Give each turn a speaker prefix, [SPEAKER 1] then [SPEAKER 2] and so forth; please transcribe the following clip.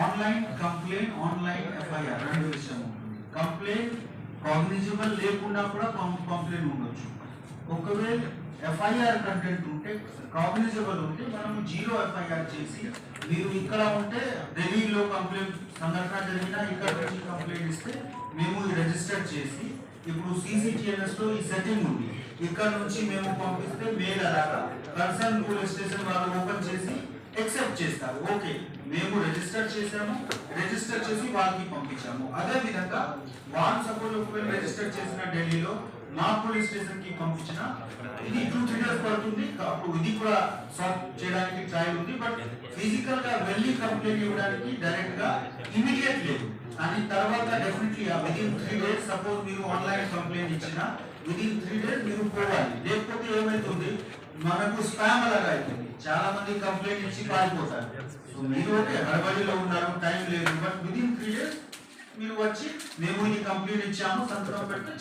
[SPEAKER 1] Online complaint, online FIR రెండు విషయం ఉంటుంది. కంప్లైంట్ కాగ్నిజిబుల్ లేకుండా కూడా కంప్లైంట్ ఉండొచ్చు. ఒకవేళ ఎఫ్ఐఆర్ కంటెంట్ ఉంటే, కాగ్నిజిబుల్ ఉంటే మనము 0 ఎఫ్ఐఆర్ చేసి, మీరు ఇక్కడ ఉంటే ఢిల్లీలో కంప్లైంట్ సంఘటన జరిగినా ఇక్కడ నుంచి కంప్లైంట్ ఇస్తే మేము రిజిస్టర్ చేసి, ఇప్పుడు CCTNS లో ఈ సెట్టింగ్ ఉంది, ఇక్కడ నుంచి మేము పంపిస్తే మెయిల్ అలాగా కన్సర్న్ పోలీస్ స్టేషన్ వాళ్ళు ఓపెన్ చేసి యాక్సెప్ట్ చేస్తారు. ఓకే, మేము రిజిస్టర్ చేసాము, రిజిస్టర్ చేసి వాళ్ళకి పంపించాము. అదే విధంగా వాళ్ళు సపోజ్ ఒకవేళ రిజిస్టర్ చేసిన ఢిల్లీలో మా పోలీస్ స్టేషన్ కి పంపించిన ఇది 2-3 డేస్ పడుతుంది. అప్పుడు ఇది కూడా సాల్వ్ చేయడానికి ట్రయల్ ఉంది. బట్ ఫిజికల్ గా వెళ్ళి కంప్లైంట్ ఇవ్వడానికి డైరెక్ట్ గా ఇమీడియట్ లేదు. అని తర్వాత డెఫినెట్లీ విదిన్ 3 డేస్ సపోజ్ మీరు ఆన్లైన్ కంప్లైంట్ ఇచ్చినా విదిన్ 3 డేస్ మీరు పోవాలి. లేకపోతే ఏమైతుంది, మనకు స్పామ్ అలాగా అవుతుంది. చాలా మంది కంప్లైంట్ ఇచ్చి పారిపోతారు. సో మీరు ఓకే హడబడిలో ఉన్నారు, టైం లేదు, బట్ విదిన్ 3 డేస్ మీరు వచ్చి మేము ఈ కంప్లైంట్ ఇచ్చాము సంతకం పెడితే